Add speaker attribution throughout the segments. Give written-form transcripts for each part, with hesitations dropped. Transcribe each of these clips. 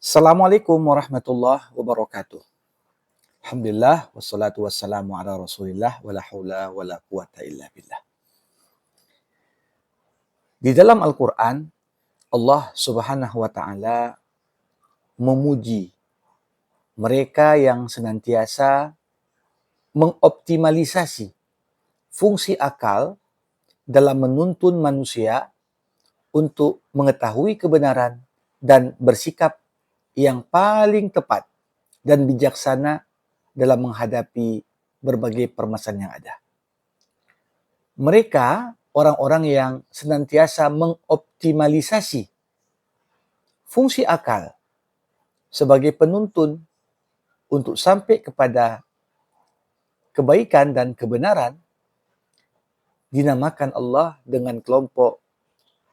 Speaker 1: Assalamualaikum warahmatullahi wabarakatuh. Alhamdulillah wassalatu wassalamu ala Rasulillah wala haula wala quwata illa billah. Di dalam Al-Qur'an Allah Subhanahu wa taala memuji mereka yang senantiasa mengoptimalisasi fungsi akal dalam menuntun manusia untuk mengetahui kebenaran dan bersikap yang paling tepat dan bijaksana dalam menghadapi berbagai permasalahan yang ada. Mereka orang-orang yang senantiasa mengoptimalisasi fungsi akal sebagai penuntun untuk sampai kepada kebaikan dan kebenaran dinamakan Allah dengan kelompok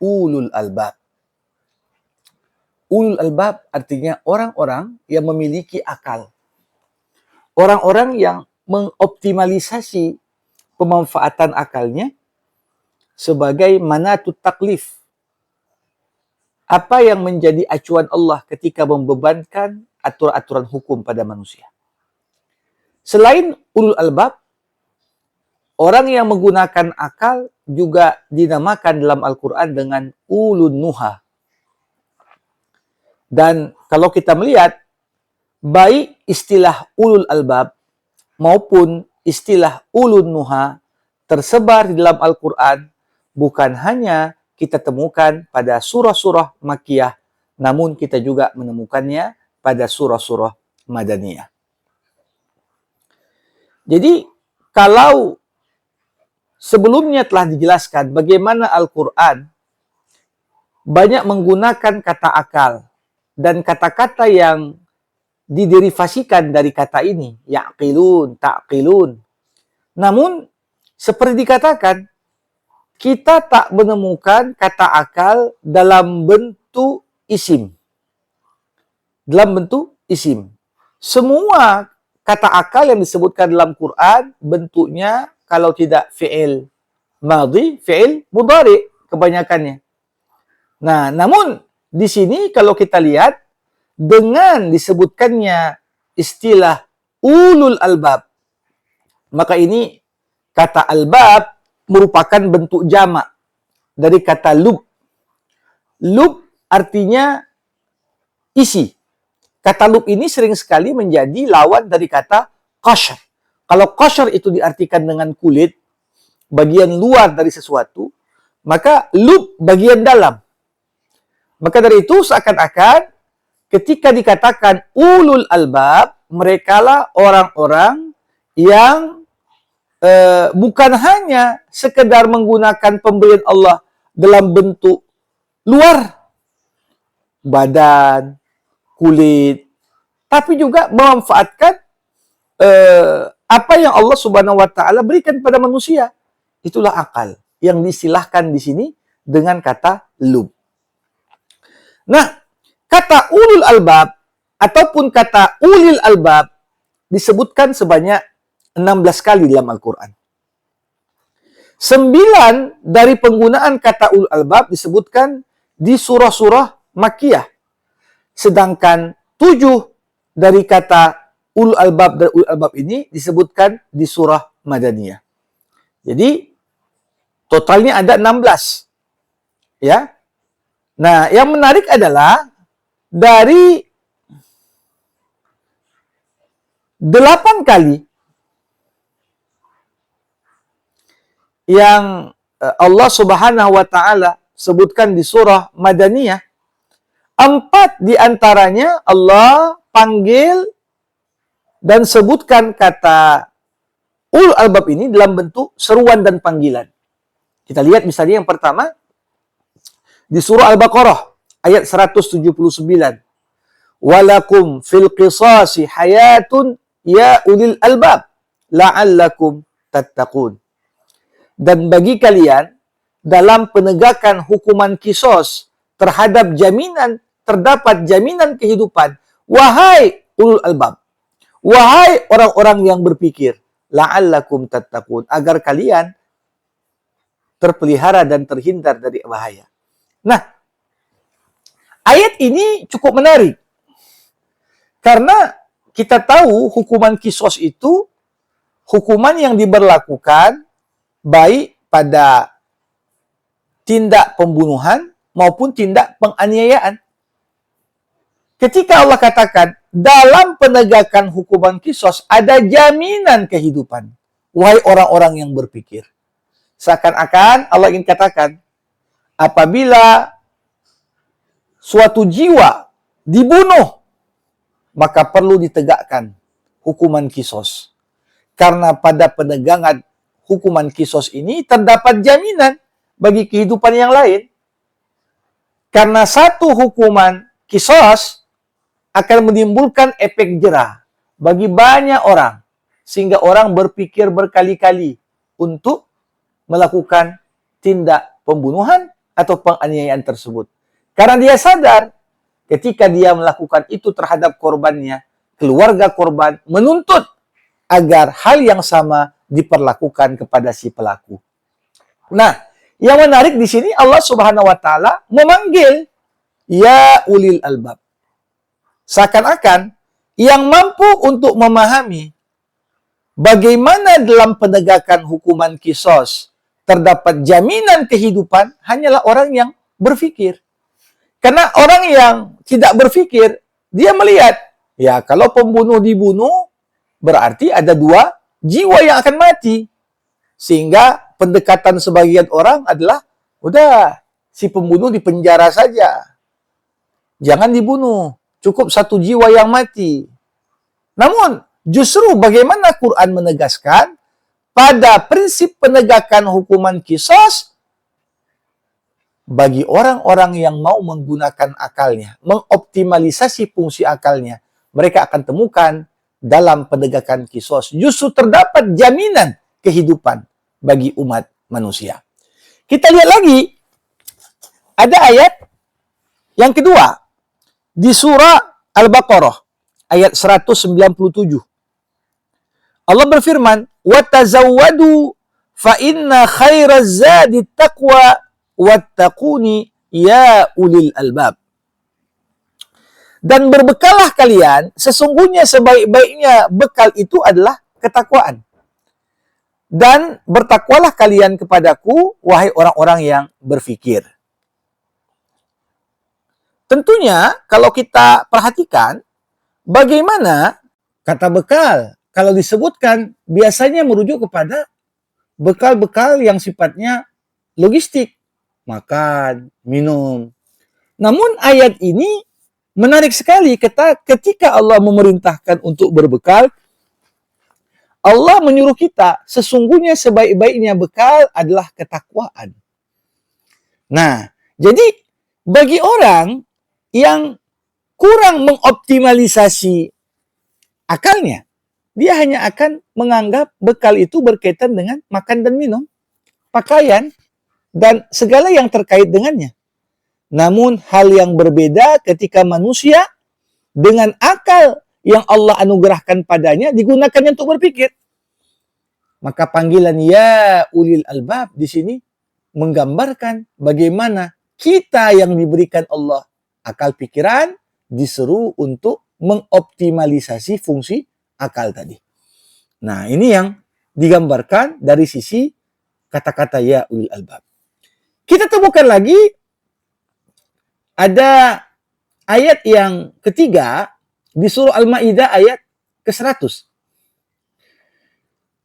Speaker 1: ulul albab. Ulul albab artinya orang-orang yang memiliki akal. Orang-orang yang mengoptimalisasi pemanfaatan akalnya sebagai manatut taklif. Apa yang menjadi acuan Allah ketika membebankan aturan-aturan hukum pada manusia. Selain ulul albab, orang yang menggunakan akal juga dinamakan dalam Al-Quran dengan ulun nuha. Dan kalau kita melihat, baik istilah ulul albab maupun istilah ulun nuha tersebar di dalam Al-Quran bukan hanya kita temukan pada surah-surah Makkiyah, namun kita juga menemukannya pada surah-surah Madaniyah. Jadi, kalau sebelumnya telah dijelaskan bagaimana Al-Quran banyak menggunakan kata akal dan kata-kata yang diderivasikan dari kata ini, ya'qilun, ta'qilun. Namun, seperti dikatakan, kita tak menemukan kata akal dalam bentuk isim. Dalam bentuk isim. Semua kata akal yang disebutkan dalam Quran, bentuknya kalau tidak fi'il madhi, fi'il mudhari kebanyakannya. Nah, namun di sini kalau kita lihat, dengan disebutkannya istilah ulul albab, maka ini kata albab merupakan bentuk jamak dari kata lub. Lub artinya isi. Kata lub ini sering sekali menjadi lawan dari kata qashr. Kalau qashr itu diartikan dengan kulit, bagian luar dari sesuatu, maka lub bagian dalam. Maka dari itu seakan-akan ketika dikatakan ulul albab, merekalah orang-orang yang bukan hanya sekedar menggunakan pemberian Allah dalam bentuk luar, badan, kulit, tapi juga memanfaatkan apa yang Allah Subhanahu wa taala berikan pada manusia. Itulah akal yang diistilahkan di sini dengan kata lub. Nah, kata ulul albab ataupun kata ulil albab disebutkan sebanyak 16 kali dalam Al-Quran. 9 dari penggunaan kata ulul albab disebutkan di surah-surah Makkiyah. Sedangkan 7 dari kata ulul albab dan ulul albab ini disebutkan di surah Madaniyah. Jadi, totalnya ada 16. Ya. Nah, yang menarik adalah dari 8 kali yang Allah Subhanahu wa taala sebutkan di surah Madaniyah, 4 di antaranya Allah panggil dan sebutkan kata ulul albab ini dalam bentuk seruan dan panggilan. Kita lihat misalnya yang pertama di surah Al-Baqarah ayat 179. Walakum fil qisasi hayatun ya ulil albab la'allakum tattaqun. Dan bagi kalian dalam penegakan hukuman kisos terhadap jaminan, terdapat jaminan kehidupan. Wahai ulul albab, wahai orang-orang yang berpikir, la'allakum tattaqun, agar kalian terpelihara dan terhindar dari bahaya. Nah, ayat ini cukup menarik. Karena kita tahu hukuman kisos itu hukuman yang diberlakukan baik pada tindak pembunuhan maupun tindak penganiayaan. Ketika Allah katakan, dalam penegakan hukuman kisos ada jaminan kehidupan. Wahai orang-orang yang berpikir. Seakan-akan Allah ingin katakan, apabila suatu jiwa dibunuh, maka perlu ditegakkan hukuman kisos. Karena pada penegangan hukuman kisos ini terdapat jaminan bagi kehidupan yang lain. Karena satu hukuman kisos akan menimbulkan efek jera bagi banyak orang. Sehingga orang berpikir berkali-kali untuk melakukan tindak pembunuhan atau penganiayaan tersebut. Karena dia sadar ketika dia melakukan itu terhadap korbannya, keluarga korban menuntut agar hal yang sama diperlakukan kepada si pelaku. Nah, yang menarik di sini Allah Subhanahu wa taala memanggil ya ulil albab. Seakan-akan yang mampu untuk memahami bagaimana dalam penegakan hukuman kisos terdapat jaminan kehidupan hanyalah orang yang berfikir. Karena orang yang tidak berfikir, dia melihat, ya kalau pembunuh dibunuh, berarti ada dua jiwa yang akan mati. Sehingga pendekatan sebagian orang adalah, udah, si pembunuh dipenjara saja. Jangan dibunuh. Cukup satu jiwa yang mati. Namun, justru bagaimana Quran menegaskan pada prinsip penegakan hukuman kisos bagi orang-orang yang mau menggunakan akalnya, mengoptimalisasi fungsi akalnya, mereka akan temukan dalam penegakan kisos justru terdapat jaminan kehidupan bagi umat manusia. Kita lihat lagi, ada ayat yang kedua di surah Al-Baqarah ayat 197. Allah berfirman, "Wa tazawwadu fa inna khairaz zadi taqwa wattaquni ya ulil albab." Dan berbekallah kalian, sesungguhnya sebaik-baiknya bekal itu adalah ketakwaan. Dan bertakwalah kalian kepadaku, wahai orang-orang yang berfikir. Tentunya, kalau kita perhatikan, bagaimana kata bekal, kalau disebutkan, biasanya merujuk kepada bekal-bekal yang sifatnya logistik. Makan, minum. Namun ayat ini menarik sekali ketika Allah memerintahkan untuk berbekal, Allah menyuruh kita, sesungguhnya sebaik-baiknya bekal adalah ketakwaan. Nah, jadi bagi orang yang kurang mengoptimalisasi akalnya, dia hanya akan menganggap bekal itu berkaitan dengan makan dan minum, pakaian, dan segala yang terkait dengannya. Namun hal yang berbeda ketika manusia dengan akal yang Allah anugerahkan padanya digunakannya untuk berpikir. Maka panggilan ya ulil albab di sini menggambarkan bagaimana kita yang diberikan Allah akal pikiran disuruh untuk mengoptimalisasi fungsi akal tadi. Nah, ini yang digambarkan dari sisi kata-kata ya ulil albab. Kita temukan lagi ada ayat yang ketiga di surah Al-Maidah ayat ke-100.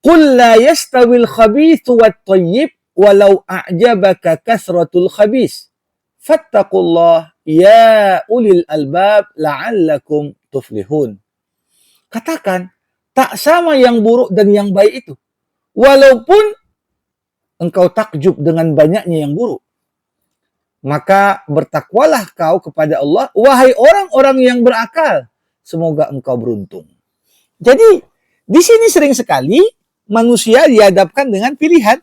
Speaker 1: Qul la yastawil khabithu wat thayyib walau a'jabaka kasratul khabith. Fattaqullah ya ulil albab la'allakum tuflihun. Katakan, tak sama yang buruk dan yang baik itu. Walaupun engkau takjub dengan banyaknya yang buruk. Maka bertakwalah kau kepada Allah, wahai orang-orang yang berakal. Semoga engkau beruntung. Jadi, di sini sering sekali manusia dihadapkan dengan pilihan.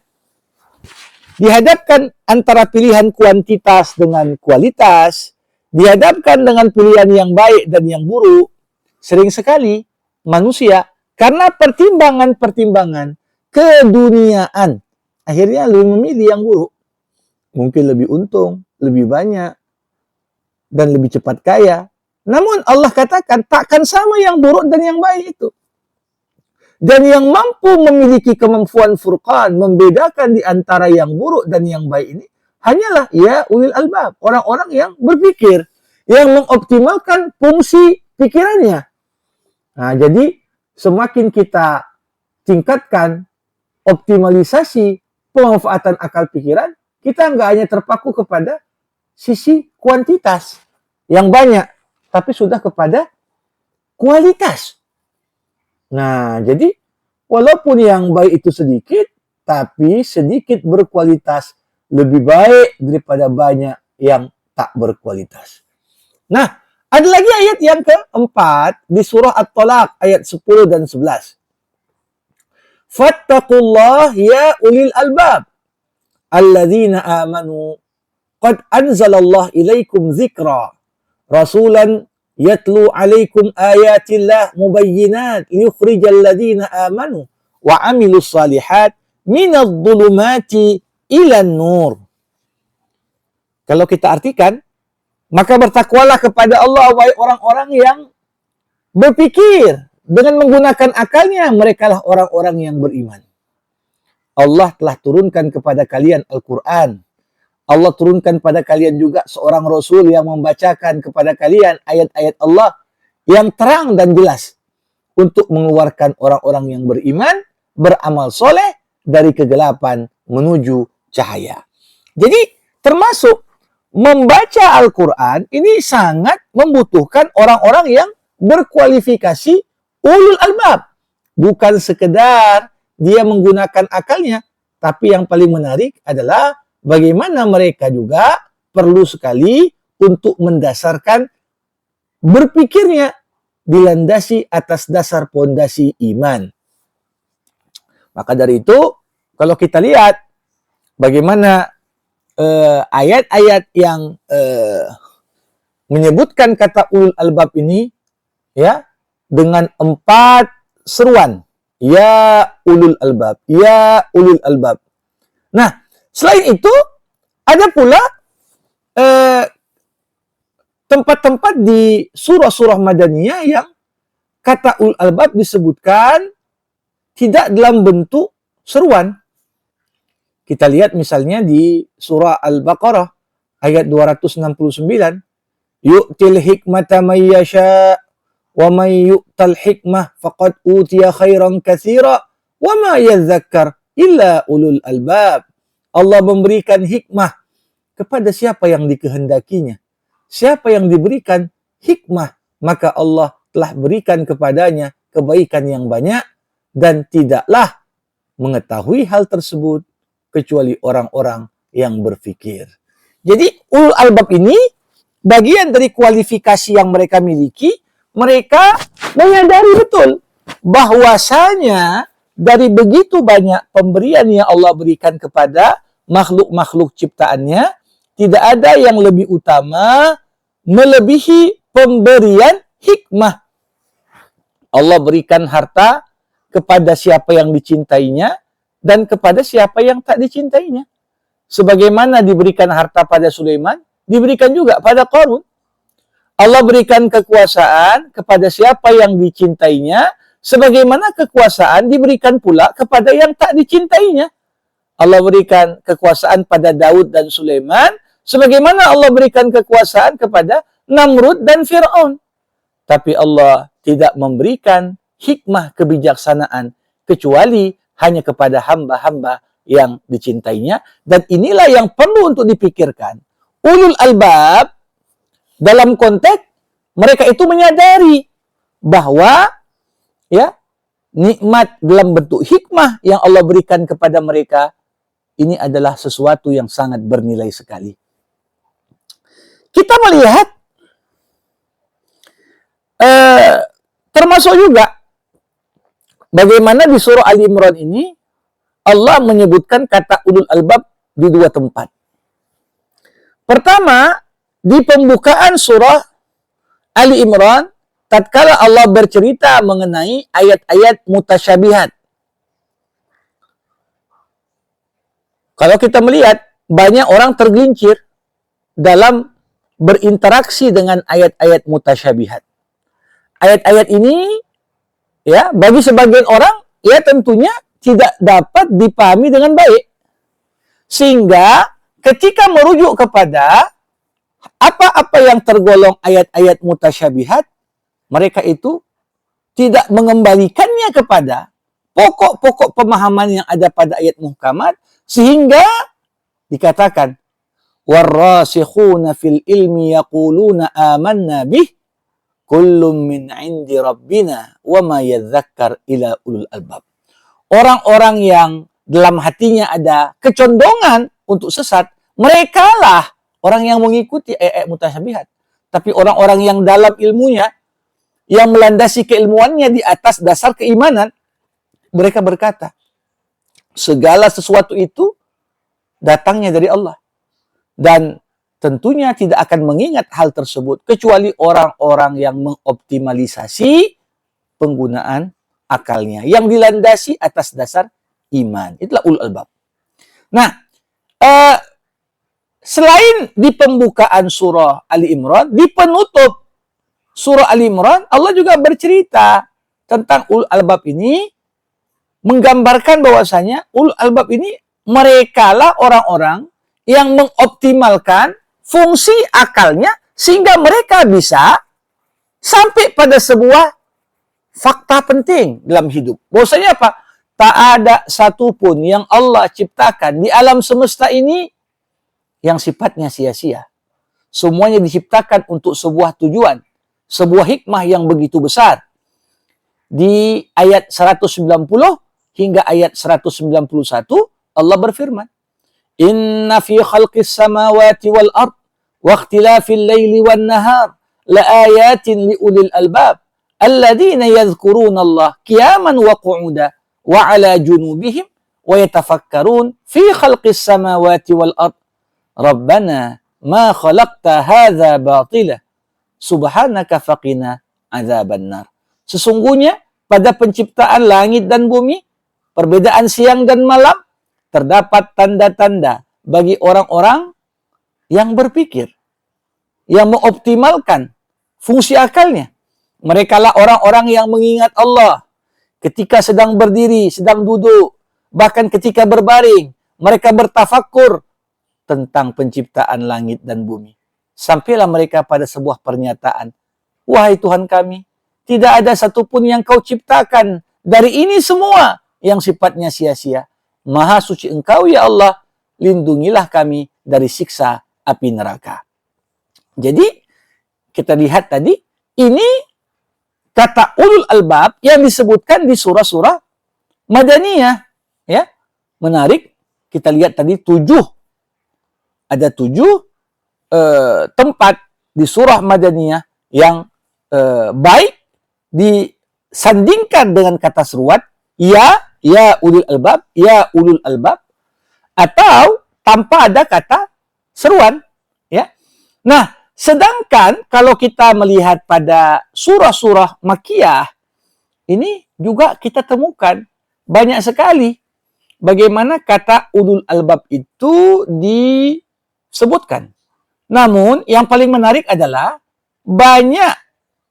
Speaker 1: Dihadapkan antara pilihan kuantitas dengan kualitas, dihadapkan dengan pilihan yang baik dan yang buruk. Sering sekali manusia, karena pertimbangan-pertimbangan keduniaan, akhirnya lebih memilih yang buruk. Mungkin lebih untung, lebih banyak, dan lebih cepat kaya. Namun Allah katakan takkan sama yang buruk dan yang baik itu. Dan yang mampu memiliki kemampuan furqan, membedakan di antara yang buruk dan yang baik ini, hanyalah ya ulil albab, orang-orang yang berpikir, yang mengoptimalkan fungsi pikirannya. Nah, jadi semakin kita tingkatkan optimalisasi pemanfaatan akal pikiran, kita nggak hanya terpaku kepada sisi kuantitas yang banyak, tapi sudah kepada kualitas. Nah, jadi walaupun yang baik itu sedikit, tapi sedikit berkualitas lebih baik daripada banyak yang tak berkualitas. Nah, ada lagi ayat yang keempat di surah At-Talaq ayat 10 dan 11. Fattaqullah ya ulil albab alladzina amanu qad anzalallah ilaikum dzikra rasulan yatlu alaikum ayatillah mubayyinat liyukhrijal ladzina amanu wa amilus salihat minadh dhulumati ilan nur. Kalau kita artikan, maka bertakwalah kepada Allah wahai orang-orang yang berpikir dengan menggunakan akalnya, merekalah orang-orang yang beriman. Allah telah turunkan kepada kalian Al-Quran. Allah turunkan pada kalian juga seorang Rasul yang membacakan kepada kalian ayat-ayat Allah yang terang dan jelas untuk mengeluarkan orang-orang yang beriman, beramal soleh dari kegelapan menuju cahaya. Jadi termasuk membaca Al-Quran ini sangat membutuhkan orang-orang yang berkualifikasi ulul albab. Bukan sekedar dia menggunakan akalnya, tapi yang paling menarik adalah bagaimana mereka juga perlu sekali untuk mendasarkan berpikirnya dilandasi atas dasar pondasi iman. Maka dari itu, kalau kita lihat bagaimana ayat-ayat yang menyebutkan kata ulul albab ini, ya, dengan 4 seruan, ya ulul albab, ya ulul albab. Nah, selain itu, ada pula tempat-tempat di surah-surah Madaniyah yang kata ulul albab disebutkan tidak dalam bentuk seruan. Kita lihat misalnya di surah Al-Baqarah ayat 269. Yu'til hikmata may yasha wa may yu'tal hikmah faqad utiya khairan katsira wa ma yadzakkar illa ulul albab. Allah memberikan hikmah kepada siapa yang dikehendakinya. Siapa yang diberikan hikmah, maka Allah telah berikan kepadanya kebaikan yang banyak dan tidaklah mengetahui hal tersebut kecuali orang-orang yang berfikir. Jadi ulul albab ini bagian dari kualifikasi yang mereka miliki, mereka menyadari betul bahwasanya dari begitu banyak pemberian yang Allah berikan kepada makhluk-makhluk ciptaannya, tidak ada yang lebih utama melebihi pemberian hikmah. Allah berikan harta kepada siapa yang dicintainya dan kepada siapa yang tak dicintainya. Sebagaimana diberikan harta pada Sulaiman, diberikan juga pada Qarun. Allah berikan kekuasaan kepada siapa yang dicintainya, sebagaimana kekuasaan diberikan pula kepada yang tak dicintainya. Allah berikan kekuasaan pada Daud dan Sulaiman, sebagaimana Allah berikan kekuasaan kepada Namrud dan Fir'aun. Tapi Allah tidak memberikan hikmah kebijaksanaan kecuali hanya kepada hamba-hamba yang dicintainya. Dan inilah yang perlu untuk dipikirkan. Ulul albab dalam konteks mereka itu menyadari bahwa ya nikmat dalam bentuk hikmah yang Allah berikan kepada mereka ini adalah sesuatu yang sangat bernilai sekali. Kita melihat termasuk juga bagaimana di surah Ali Imran ini Allah menyebutkan kata ulul albab di 2 tempat. Pertama, di pembukaan surah Ali Imran, tatkala Allah bercerita mengenai ayat-ayat mutasyabihat. Kalau kita melihat, banyak orang tergelincir dalam berinteraksi dengan ayat-ayat mutasyabihat. Ayat-ayat ini ya bagi sebagian orang ya tentunya tidak dapat dipahami dengan baik. Sehingga ketika merujuk kepada apa-apa yang tergolong ayat-ayat mutasyabihat, mereka itu tidak mengembalikannya kepada pokok-pokok pemahaman yang ada pada ayat muhkamat, sehingga dikatakan warrasikhuna fil ilmi yaquluna amanna bih kullum min indi rabbina wa ma yadzakkar ila ulul albab. Orang-orang yang dalam hatinya ada kecondongan untuk sesat, mereka lah orang yang mengikuti ayat mutasyabihat. Tapi orang-orang yang dalam ilmunya, yang melandasi keilmuannya di atas dasar keimanan, mereka berkata, segala sesuatu itu datangnya dari Allah. Dan tentunya tidak akan mengingat hal tersebut kecuali orang-orang yang mengoptimalisasi penggunaan akalnya, yang dilandasi atas dasar iman. Itulah ulul albab. Nah, selain di pembukaan surah Ali Imran, di penutup surah Ali Imran, Allah juga bercerita tentang ulul albab ini, menggambarkan bahwasanya ulul albab ini merekalah orang-orang yang mengoptimalkan fungsi akalnya sehingga mereka bisa sampai pada sebuah fakta penting dalam hidup. Bahwasanya apa? Tak ada satupun yang Allah ciptakan di alam semesta ini yang sifatnya sia-sia. Semuanya diciptakan untuk sebuah tujuan, sebuah hikmah yang begitu besar. Di ayat 190 hingga ayat 191 Allah berfirman, Inna fi khalqis samawati wal ard wa ikhtilafil laili wan nahar la ayatin li ulil albab alladzina yadhkuruna Allah qiyaman wa qu'udan wa ala junubihim wa yatafakkarun fi khalqis samawati wal ard Rabbana ma khalaqta hadza batila subhanaka faqina adzabannar. Sesungguhnya pada penciptaan langit dan bumi, perbedaan siang dan malam, terdapat tanda-tanda bagi orang-orang yang berpikir, yang mengoptimalkan fungsi akalnya. Mereka lah orang-orang yang mengingat Allah ketika sedang berdiri, sedang duduk, bahkan ketika berbaring. Mereka bertafakkur tentang penciptaan langit dan bumi. Sampailah mereka pada sebuah pernyataan, wahai Tuhan kami, tidak ada satupun yang kau ciptakan dari ini semua yang sifatnya sia-sia. Maha suci Engkau ya Allah, lindungilah kami dari siksa api neraka. Jadi kita lihat tadi, ini kata ulul albab yang disebutkan di surah-surah Madaniyah. Ya, menarik. Kita lihat tadi ada tujuh tempat di surah Madaniyah yang baik disandingkan dengan kata seruan ya ulul albab, ya ulul albab, atau tanpa ada kata seruan, ya. Nah, sedangkan kalau kita melihat pada surah-surah Makkiyah, ini juga kita temukan banyak sekali bagaimana kata ulul albab itu disebutkan. Namun, yang paling menarik adalah banyak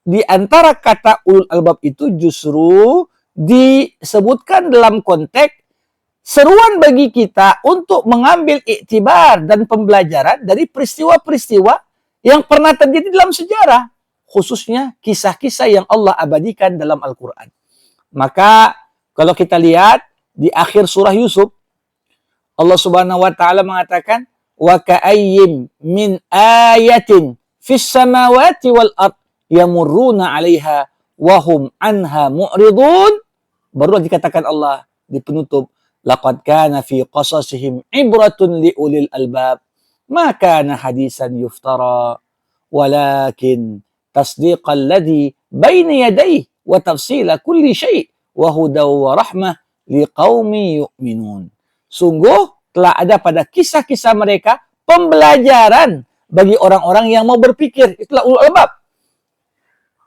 Speaker 1: di antara kata ulul albab itu justru disebutkan dalam konteks seruan bagi kita untuk mengambil iktibar dan pembelajaran dari peristiwa-peristiwa yang pernah terjadi dalam sejarah, khususnya kisah-kisah yang Allah abadikan dalam Al-Quran. Maka kalau kita lihat di akhir surah Yusuf, Allah Subhanahu wa taala mengatakan, "Wa ka'ayyim min ayatin fis samawati wal ard yamurruna 'alaiha wa hum anha mu'ridun." Baru dikatakan Allah di penutup, laqad kana fi qasasihim ibratun li ulil albab ma kana hadisan yuftara walakin tasdiqal ladzi baina yadayhi wa tafsila kulli syai' wa hudaw wa rahmah liqaumi yu'minun. Sungguh telah ada pada kisah-kisah mereka pembelajaran bagi orang-orang yang mau berpikir. Itulah ulul albab.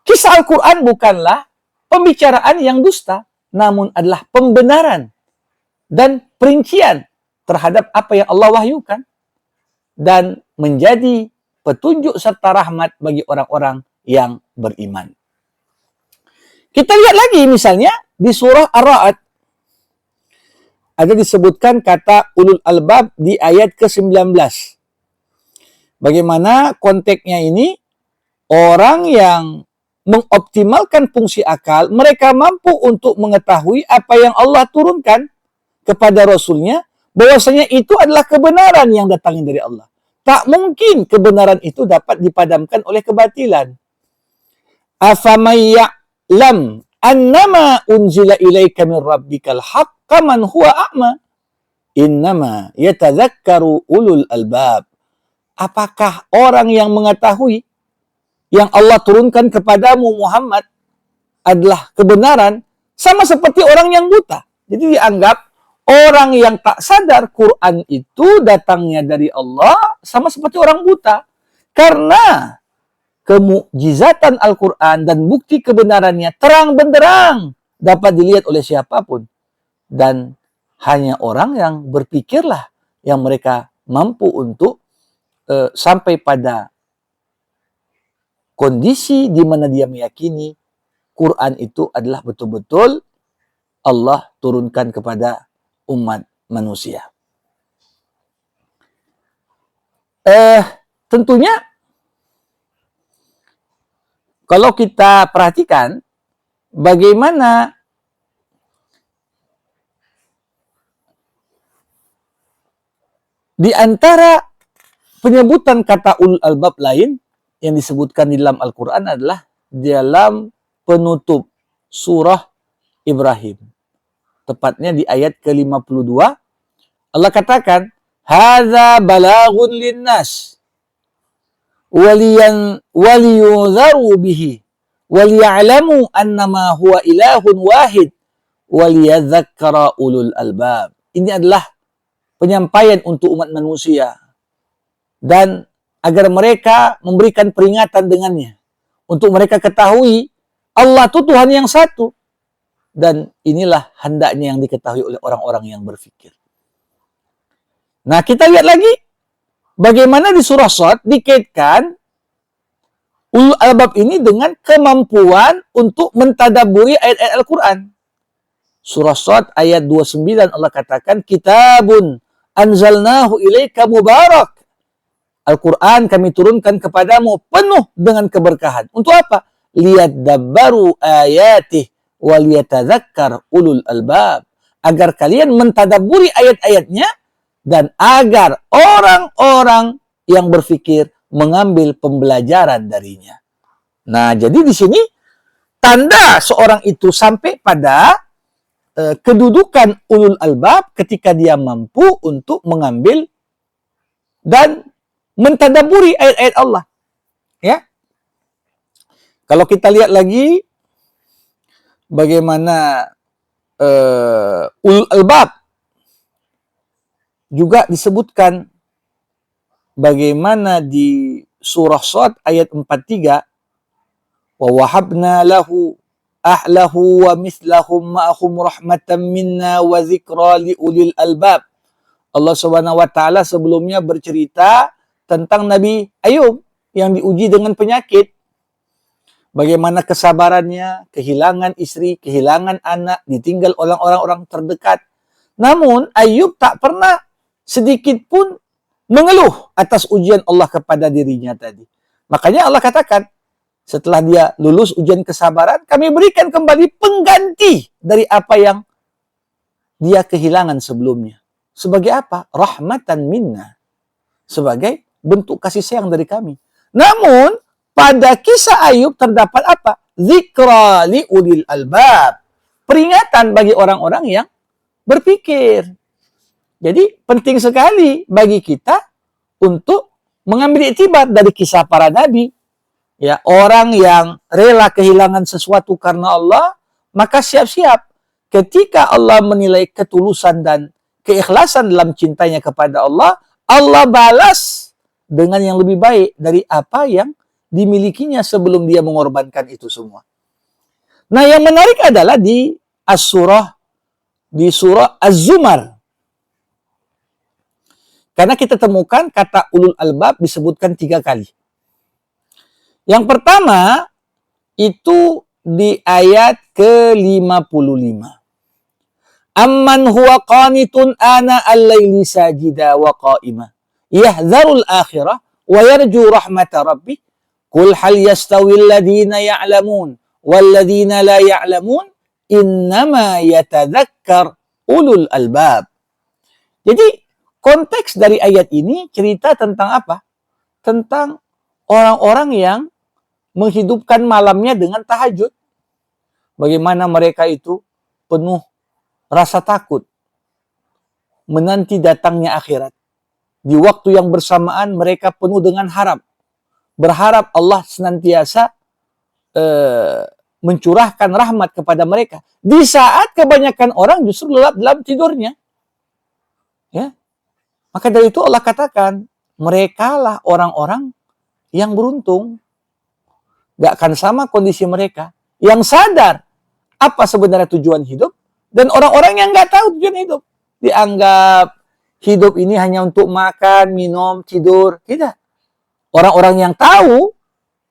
Speaker 1: Kisah Al-Quran bukanlah pembicaraan yang dusta, namun adalah pembenaran dan perincian terhadap apa yang Allah wahyukan dan menjadi petunjuk serta rahmat bagi orang-orang yang beriman. Kita lihat lagi misalnya di surah Ar-Ra'd ada disebutkan kata ulul albab di ayat ke-19. Bagaimana konteksnya ini? Orang yang mengoptimalkan fungsi akal, mereka mampu untuk mengetahui apa yang Allah turunkan kepada Rasulnya, bahwasanya itu adalah kebenaran yang datangnya dari Allah. Tak mungkin kebenaran itu dapat dipadamkan oleh kebatilan. Afamay ya'lam annama unzila ilaika min rabbikal haqqa man huwa a'ma innama yatadzakkaru ulul albab. Apakah orang yang mengetahui yang Allah turunkan kepadamu Muhammad adalah kebenaran sama seperti orang yang buta? Jadi dianggap orang yang tak sadar Quran itu datangnya dari Allah sama seperti orang buta. Karena kemukjizatan Al-Quran dan bukti kebenarannya terang benderang dapat dilihat oleh siapapun. Dan hanya orang yang berpikirlah yang mereka mampu untuk sampai pada kondisi di mana dia meyakini Quran itu adalah betul-betul Allah turunkan kepada umat manusia. Tentunya kalau kita perhatikan bagaimana di antara penyebutan kata ulul albab lain yang disebutkan di dalam Al-Quran adalah dalam penutup surah Ibrahim. Tepatnya di ayat ke-52, Allah katakan, "Hadza balaghun linnas waliyunzaru bihi waliya'lamu annama huwa ilahun wahid waliyadzakkara ulul albab." Ini adalah penyampaian untuk umat manusia dan agar mereka memberikan peringatan dengannya. Untuk mereka ketahui Allah itu Tuhan yang satu. Dan inilah hendaknya yang diketahui oleh orang-orang yang berfikir. Nah, kita lihat lagi bagaimana di surah Shad dikaitkan ulul albab ini dengan kemampuan untuk mentadaburi ayat-ayat Al-Quran. Surah Shad ayat 29 Allah katakan, "Kitabun anzalnahu ilaika mubarak." Al-Quran kami turunkan kepadamu penuh dengan keberkahan. Untuk apa? Liyadabbaru ayatih waliyatadzakkar ulul albab. Agar kalian mentadaburi ayat-ayatnya dan agar orang-orang yang berfikir mengambil pembelajaran darinya. Nah, jadi di sini tanda seorang itu sampai pada kedudukan ulul albab ketika dia mampu untuk mengambil dan mentadaburi ayat-ayat Allah. Ya. Kalau kita lihat lagi bagaimana ulul albab juga disebutkan bagaimana di surah Shad ayat 43, "Wa wahabna lahu ahlahu wa mislahum ma'ahum rahmatan minna wa zikra li ulil albab." Allah Subhanahu wa taala sebelumnya bercerita tentang Nabi Ayub yang diuji dengan penyakit. Bagaimana kesabarannya, kehilangan istri, kehilangan anak, ditinggal oleh orang-orang terdekat. Namun Ayub tak pernah sedikit pun mengeluh atas ujian Allah kepada dirinya tadi. Makanya Allah katakan, setelah dia lulus ujian kesabaran, kami berikan kembali pengganti dari apa yang dia kehilangan sebelumnya. Sebagai apa? Rahmatan minna. Sebagai bentuk kasih sayang dari kami. Namun, pada kisah Ayub terdapat apa? Zikra li ulil albab. Peringatan bagi orang-orang yang berpikir. Jadi, penting sekali bagi kita untuk mengambil iktibar dari kisah para nabi. Ya, orang yang rela kehilangan sesuatu karena Allah, maka siap-siap ketika Allah menilai ketulusan dan keikhlasan dalam cintanya kepada Allah, Allah balas dengan yang lebih baik dari apa yang dimilikinya sebelum dia mengorbankan itu semua. Nah, yang menarik adalah di surah Az-Zumar. Karena kita temukan kata ulul albab disebutkan 3 kali. Yang pertama itu di ayat ke-55. Amman huwa qanitun ana al-laili sajida wa qa'ima yahdharul akhirah wa yarju rahmata rabbih qul hal yastawi alladhina ya'lamun wal ladhina la ya'lamun innama yatadzakkar ulul albab. Jadi konteks dari ayat ini cerita tentang apa? Tentang orang-orang yang menghidupkan malamnya dengan tahajud. Bagaimana mereka itu penuh rasa takut menanti datangnya akhirat. Di waktu yang bersamaan mereka penuh dengan harap. Berharap Allah senantiasa mencurahkan rahmat kepada mereka. Di saat kebanyakan orang justru lelap dalam tidurnya. Ya. Maka dari itu Allah katakan, merekalah orang-orang yang beruntung. Gak akan sama kondisi mereka. Yang sadar apa sebenarnya tujuan hidup. Dan orang-orang yang gak tahu tujuan hidup. Dianggap hidup ini hanya untuk makan, minum, tidur. Tidak. Orang-orang yang tahu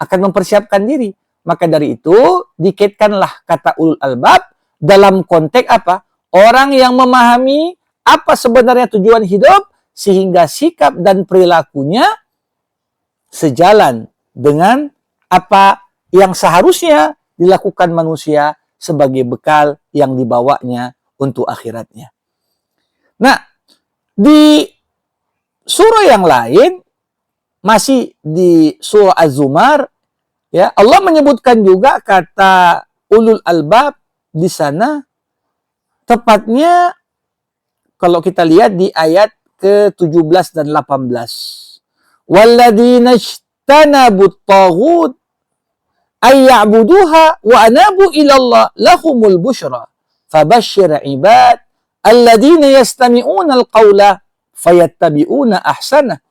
Speaker 1: akan mempersiapkan diri. Maka dari itu, dikaitkanlah kata ulul albab dalam konteks apa? Orang yang memahami apa sebenarnya tujuan hidup, sehingga sikap dan perilakunya sejalan dengan apa yang seharusnya dilakukan manusia sebagai bekal yang dibawanya untuk akhiratnya. Nah, di surah yang lain, masih di surah Az-Zumar, ya, Allah menyebutkan juga kata ulul albab di sana, tepatnya kalau kita lihat di ayat ke-17 dan 18. Walladzina ijtanabut taghut ayya'buduha wa anabu ilallah lahumul busyra fabashshir ibad alladzina yastami'una alqawla fayattabi'una ahsana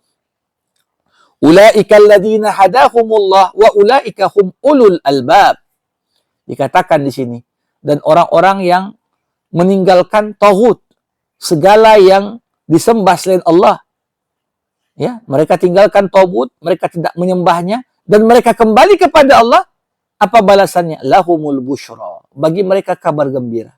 Speaker 1: ulaika alladzina hadahumullah wa ulaika hum ulul albab. Dikatakan di sini, dan orang-orang yang meninggalkan taghut, segala yang disembah selain Allah, ya, mereka tinggalkan taghut, mereka tidak menyembahnya, dan mereka kembali kepada Allah. Apa balasannya? Lahumul busyra. Bagi mereka kabar gembira.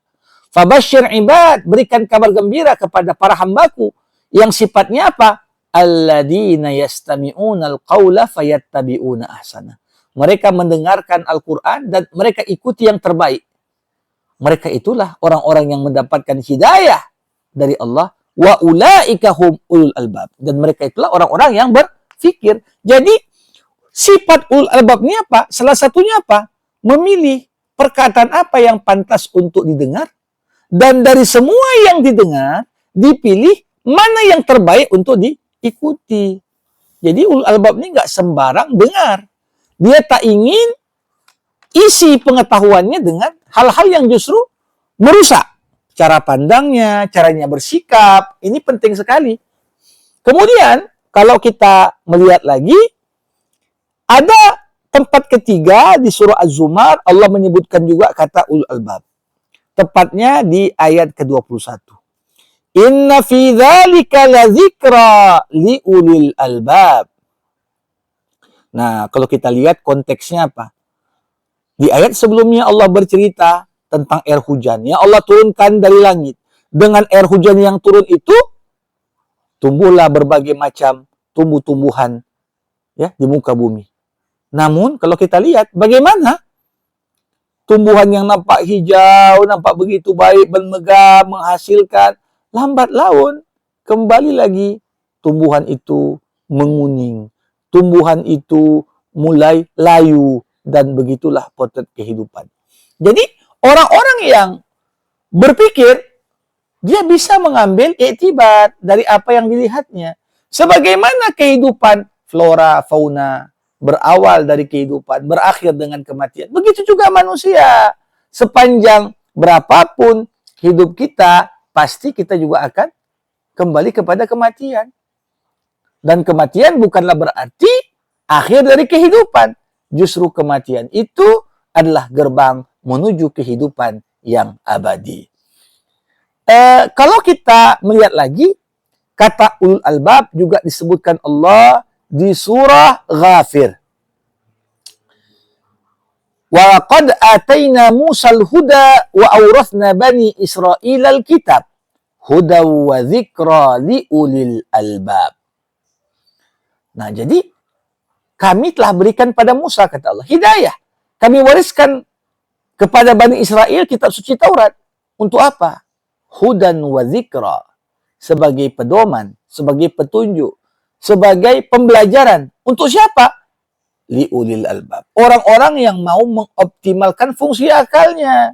Speaker 1: Fabashshir ibad. Berikan kabar gembira kepada para hambaku. Yang sifatnya apa? Alladzina yastami'una al-qawla fayattabi'una ahsana. Mereka mendengarkan Al-Quran dan mereka ikuti yang terbaik. Mereka itulah orang-orang yang mendapatkan hidayah dari Allah. Wa ulaika hum ulul albab. Dan mereka itulah orang-orang yang berfikir. Jadi, sifat ulul albab ini apa? Salah satunya apa? Memilih perkataan apa yang pantas untuk didengar. Dan dari semua yang didengar, dipilih mana yang terbaik untuk diikuti. Jadi ulul albab ini nggak sembarang dengar. Dia tak ingin isi pengetahuannya dengan hal-hal yang justru merusak cara pandangnya, caranya bersikap. Ini penting sekali. Kemudian, kalau kita melihat lagi, ada tempat ketiga di surah Az-Zumar, Allah menyebutkan juga kata ulul albab. Tepatnya di ayat ke-21. Inna fi dzalika ladzikra li ulil albab. Nah, kalau kita lihat konteksnya apa? Di ayat sebelumnya Allah bercerita tentang air hujan yang Allah turunkan dari langit. Dengan air hujan yang turun itu, tumbuhlah berbagai macam tumbuh-tumbuhan, ya, di muka bumi. Namun kalau kita lihat bagaimana tumbuhan yang nampak hijau, nampak begitu baik, bermegah, menghasilkan, lambat laun kembali lagi tumbuhan itu menguning. Tumbuhan itu mulai layu dan begitulah potret kehidupan. Jadi orang-orang yang berpikir dia bisa mengambil iktibar dari apa yang dilihatnya. Sebagaimana kehidupan flora, fauna, berawal dari kehidupan, berakhir dengan kematian. Begitu juga manusia. Sepanjang berapapun hidup kita, pasti kita juga akan kembali kepada kematian. Dan kematian bukanlah berarti akhir dari kehidupan. Justru kematian itu adalah gerbang menuju kehidupan yang abadi. Kalau kita melihat lagi, kata ulul albab juga disebutkan Allah di surah Ghafir. Wa qad atayna Musal huda wa awrathna bani Israil al-kitab huda wa dzikra li ulil albab. Nah, jadi kami telah berikan pada Musa, kata Allah, hidayah. Kami wariskan kepada Bani Israel kitab suci Taurat. Untuk apa? Hudan wa dzikra. Sebagai pedoman, sebagai petunjuk, sebagai pembelajaran. Untuk siapa? Liulil albab. Orang-orang yang mau mengoptimalkan fungsi akalnya.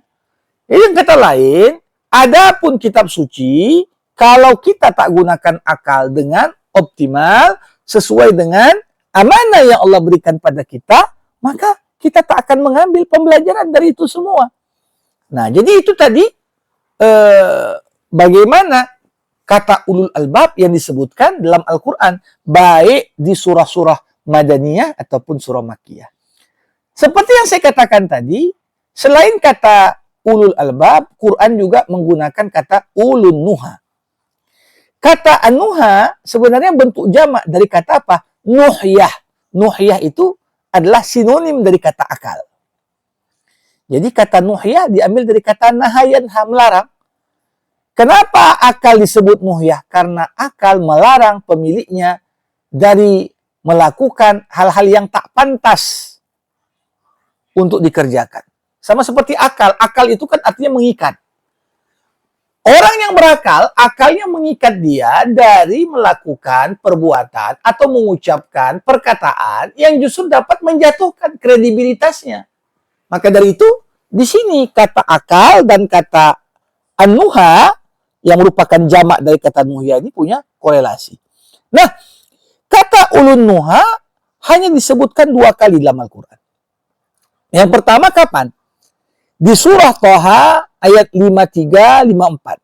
Speaker 1: Jadi yang kata lain, adapun kitab suci, kalau kita tak gunakan akal dengan optimal, sesuai dengan amanah yang Allah berikan pada kita, maka kita tak akan mengambil pembelajaran dari itu semua. Nah, jadi itu tadi bagaimana kata ulul albab yang disebutkan dalam Al-Quran, baik di surah-surah Madaniyah ataupun surah Makkiyah. Seperti yang saya katakan tadi, selain kata ulul albab, Quran juga menggunakan kata ulun nuha. Kata an-nuha sebenarnya bentuk jamak dari kata apa? Nuhyah. Nuhyah itu adalah sinonim dari kata akal. Jadi kata nuhyah diambil dari kata nahayanha, melarang. Kenapa akal disebut nuhyah? Karena akal melarang pemiliknya dari melakukan hal-hal yang tak pantas untuk dikerjakan. Sama seperti akal. Akal itu kan artinya mengikat. Orang yang berakal, akalnya mengikat dia dari melakukan perbuatan atau mengucapkan perkataan yang justru dapat menjatuhkan kredibilitasnya. Maka dari itu, di sini kata akal dan kata an-nuha yang merupakan jamak dari kata nuhya ini punya korelasi. Nah, kata ulun nuha hanya disebutkan 2 kali dalam Al-Quran. Yang pertama kapan? Di surah Thaha ayat 53-54.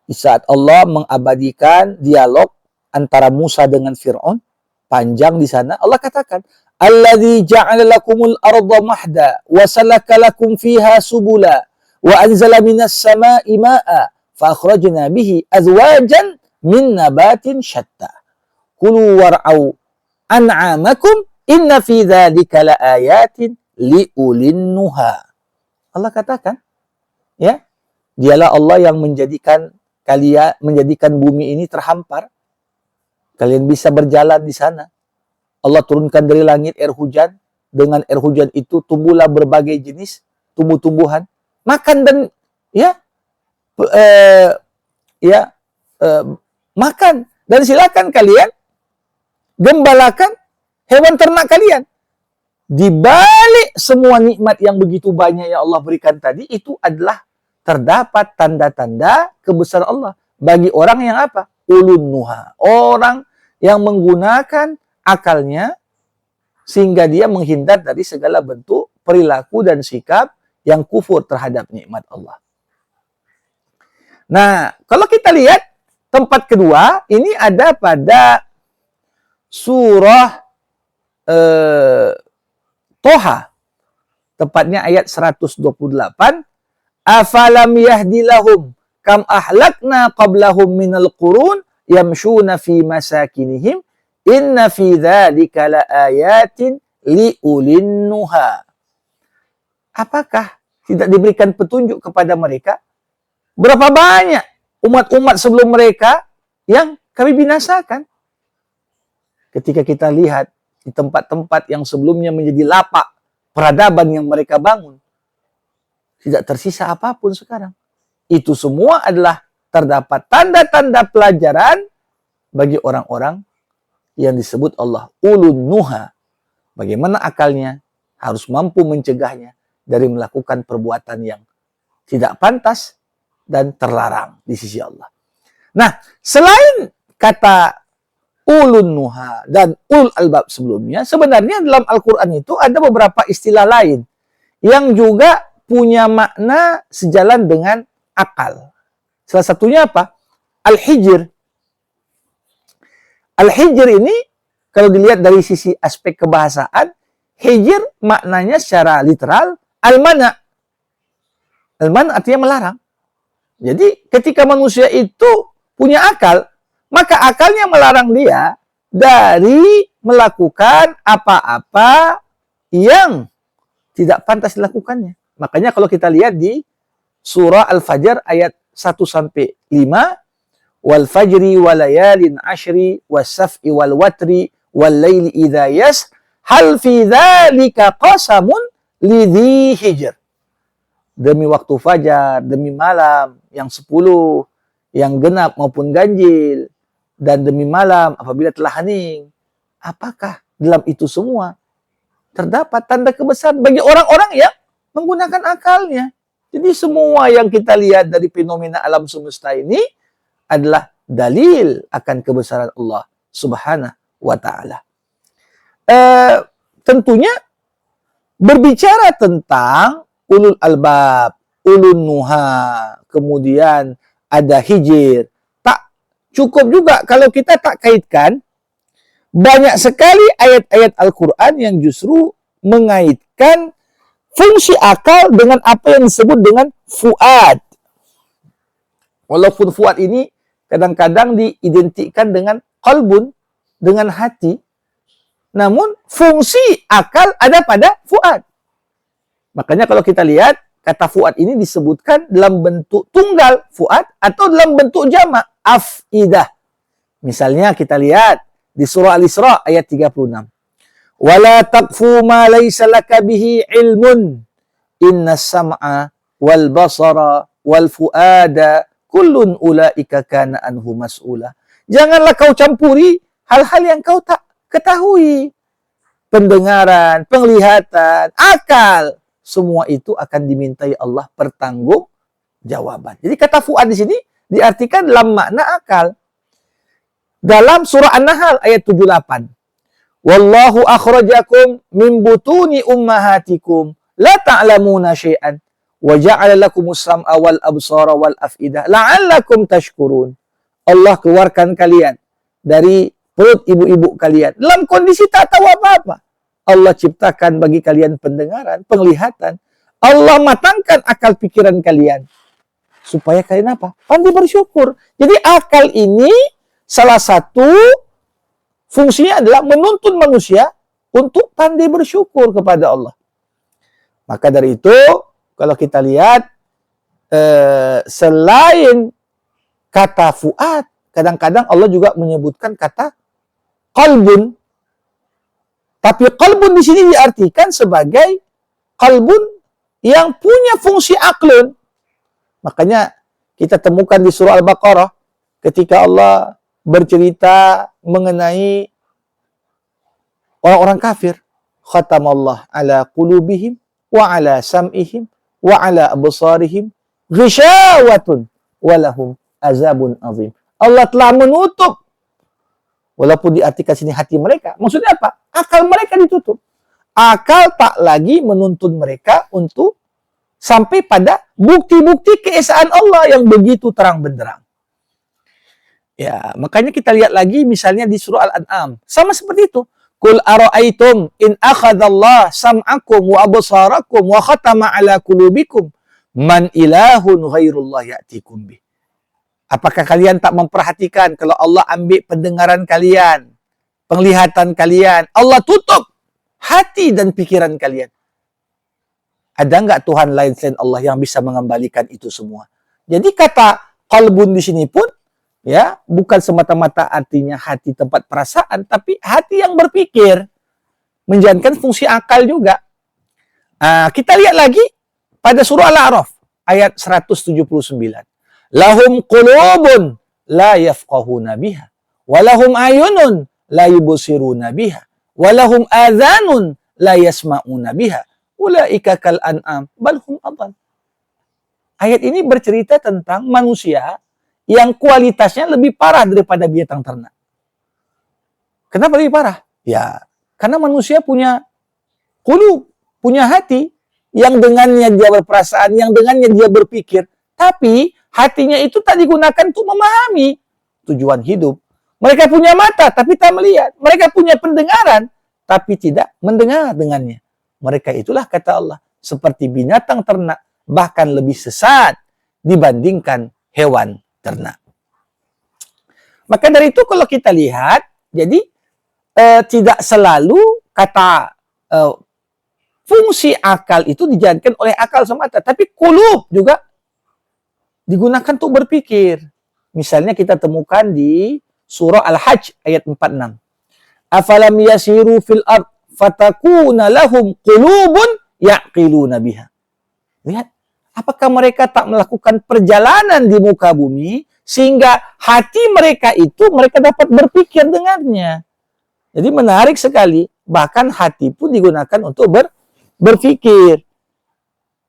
Speaker 1: Di saat Allah mengabadikan dialog antara Musa dengan Fir'aun, panjang di sana, Allah katakan, Alladzi ja'ala lakumul arda mahda wa salaka lakum fiha subula wa anzala minas sama'i ma'a fa akhrajna bihi azwajan min nabatin syatta. Kulu war'au an'amakum inna fi dzalika laayatin liulin nuha. Allah katakan, ya, dialah Allah yang menjadikan bumi ini terhampar. Kalian bisa berjalan di sana. Allah turunkan dari langit air hujan. Dengan air hujan itu tumbuhlah berbagai jenis tumbuh-tumbuhan. Makan dan makan dan silakan kalian gembalakan hewan ternak kalian. Di balik semua nikmat yang begitu banyak yang Allah berikan tadi, itu adalah terdapat tanda-tanda kebesaran Allah bagi orang yang apa? Ulun nuha. Orang yang menggunakan akalnya sehingga dia menghindar dari segala bentuk perilaku dan sikap yang kufur terhadap nikmat Allah. Nah, kalau kita lihat tempat kedua, ini ada pada surah Thaha, tepatnya ayat 128. Afalam yahdilahum kam ahlakna qablahum minal qurun yamshuna fi masakinihim inna fi dzalika laayatin liulin nuha. Apakah tidak diberikan petunjuk kepada mereka? Berapa banyak umat-umat sebelum mereka yang kami binasakan? Ketika kita lihat di tempat-tempat yang sebelumnya menjadi lapak peradaban yang mereka bangun, tidak tersisa apapun sekarang. Itu semua adalah terdapat tanda-tanda pelajaran bagi orang-orang yang disebut Allah ulun nuha. Bagaimana akalnya harus mampu mencegahnya dari melakukan perbuatan yang tidak pantas dan terlarang di sisi Allah. Nah, selain kata ulun nuha dan ulul albab sebelumnya, sebenarnya dalam Al-Quran itu ada beberapa istilah lain yang juga punya makna sejalan dengan akal. Salah satunya apa? Al-Hijr. Al-Hijr ini kalau dilihat dari sisi aspek kebahasaan, hijr maknanya secara literal al-mana'. Al-mana' artinya melarang. Jadi ketika manusia itu punya akal, maka akalnya melarang dia dari melakukan apa-apa yang tidak pantas dilakukannya. Makanya kalau kita lihat di surah Al-Fajr ayat 1 sampai 5, wal fajri walayalin ashri was-saf'i wal watri wal laili idza yas hal fi dzalika qasamun lidzi hijr. Demi waktu fajar, demi malam yang 10, yang genap maupun ganjil, dan demi malam apabila telah hening. Apakah dalam itu semua terdapat tanda kebesaran bagi orang-orang yang menggunakan akalnya? Jadi semua yang kita lihat dari fenomena alam semesta ini adalah dalil akan kebesaran Allah Subhanahu wa Ta'ala. Tentunya berbicara tentang ulul albab, ulun nuha, kemudian ada hijir. Tak cukup juga kalau kita tak kaitkan banyak sekali ayat-ayat Al-Quran yang justru mengaitkan fungsi akal dengan apa yang disebut dengan fuad. Walaupun fuad ini kadang-kadang diidentikan dengan qalbun, dengan hati. Namun fungsi akal ada pada fuad. Makanya kalau kita lihat, kata fuad ini disebutkan dalam bentuk tunggal fuad atau dalam bentuk jamak afidah. Misalnya kita lihat di surah Al-Isra ayat 36. Wala taqfu ma laysa laka bihi ilmun innas sam'a wal basara wal fuada kullun ulaika kana anhu mas'ula. Janganlah kau campuri hal-hal yang kau tak ketahui. Pendengaran, penglihatan, akal, semua itu akan dimintai Allah pertanggungjawaban. Jadi kata fuad di sini diartikan dalam makna akal. Dalam surah An-Nahl ayat 78. Wallahu akhrajakum min butuni ummahatikum la ta'lamuna syai'an wa ja'ala lakumus sam'a wal absara wal af'idah la'allakum tashkurun. Allah keluarkan kalian dari perut ibu-ibu kalian dalam kondisi tak tahu apa-apa. Allah ciptakan bagi kalian pendengaran, penglihatan. Allah matangkan akal pikiran kalian supaya kalian apa? Pandai bersyukur. Jadi akal ini salah satu fungsinya adalah menuntun manusia untuk pandai bersyukur kepada Allah. Maka dari itu, kalau kita lihat, selain kata fuad, kadang-kadang Allah juga menyebutkan kata qalbun. Tapi qalbun di sini diartikan sebagai qalbun yang punya fungsi aklun. Makanya kita temukan di surah Al-Baqarah ketika Allah bercerita mengenai orang-orang kafir. Khatamallah ala qulubihim wa ala sam'ihim wa ala absarihim ghishawatun wa lahum azabun azim. Allah telah menutup, walaupun diartikan sini hati mereka. Maksudnya apa? Akal mereka ditutup. Akal tak lagi menuntun mereka untuk sampai pada bukti-bukti keesaan Allah yang begitu terang benderang. Ya, makanya kita lihat lagi misalnya di surah Al-An'am. Sama seperti itu. Qul ara'aitum in akhadallah sam'akum wa absarakum wa khatama ala qulubikum man ilahun ghairullah ya'tikum bih. Apakah kalian tak memperhatikan kalau Allah ambil pendengaran kalian, penglihatan kalian, Allah tutup hati dan pikiran kalian? Ada enggak Tuhan lain selain Allah yang bisa mengembalikan itu semua? Jadi kata qalbun di sini pun ya, bukan semata-mata artinya hati tempat perasaan, tapi hati yang berpikir, menjalankan fungsi akal juga. Kita lihat lagi pada surah Al-A'raf ayat 179. Lahum qulubun la yafqahuna biha, wa lahum ayunun la yubsiruna biha, wa lahum adhanun la yasma'una biha, ulaika kal an'am bal hum adall. Ayat ini bercerita tentang manusia yang kualitasnya lebih parah daripada binatang ternak. Kenapa lebih parah? Ya, karena manusia punya qulub, punya hati, yang dengannya dia berperasaan, yang dengannya dia berpikir. Tapi hatinya itu tak digunakan untuk memahami tujuan hidup. Mereka punya mata, tapi tak melihat. Mereka punya pendengaran, tapi tidak mendengar dengannya. Mereka itulah, kata Allah, seperti binatang ternak, bahkan lebih sesat dibandingkan hewan ternak. Maka dari itu kalau kita lihat, jadi tidak selalu kata fungsi akal itu dijalankan oleh akal semata, tapi qulub juga digunakan untuk berpikir. Misalnya kita temukan di surah Al-Hajj ayat 46. Afalam yasiru fil ard fatakuna lahum qulubun yaqiluna biha. Lihat, apakah mereka tak melakukan perjalanan di muka bumi sehingga hati mereka itu mereka dapat berpikir dengannya. Jadi menarik sekali, bahkan hati pun digunakan untuk berpikir.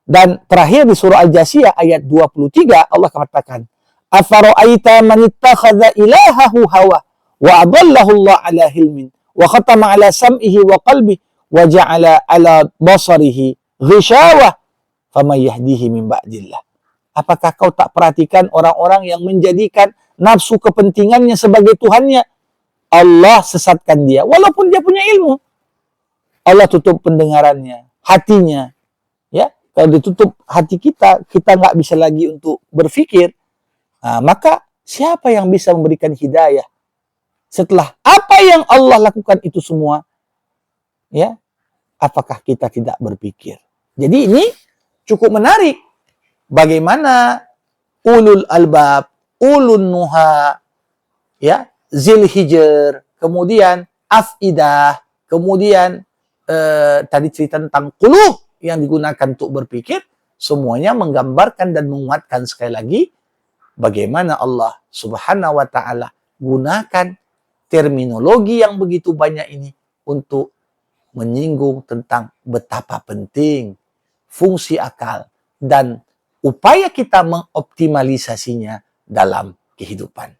Speaker 1: Dan terakhir di surah Al-Jasiyah ayat 23 Allah katakan, "Afara'aita man ittakhadha ilahahu hawa wa adallahu Allah ala hilmin wa khatama ala sam'ihi wa qalbihi wa ja'ala ala basarihi ghishawa faman yahdihi min ba'dillah." Apakah kau tak perhatikan orang-orang yang menjadikan nafsu kepentingannya sebagai Tuhannya? Allah sesatkan dia walaupun dia punya ilmu. Allah tutup pendengarannya, hatinya. Ya, kalau ditutup hati kita, kita nggak bisa lagi untuk berpikir. Nah, maka siapa yang bisa memberikan hidayah? Setelah apa yang Allah lakukan itu semua, ya, apakah kita tidak berpikir? Jadi ini cukup menarik. Bagaimana ulul albab, ulun nuha, ya, zil hijr, kemudian afidah, kemudian tadi cerita tentang qulub yang digunakan untuk berpikir, semuanya menggambarkan dan menguatkan sekali lagi bagaimana Allah Subhanahu wa taala gunakan terminologi yang begitu banyak ini untuk menyinggung tentang betapa penting fungsi akal dan upaya kita mengoptimalisasinya dalam kehidupan.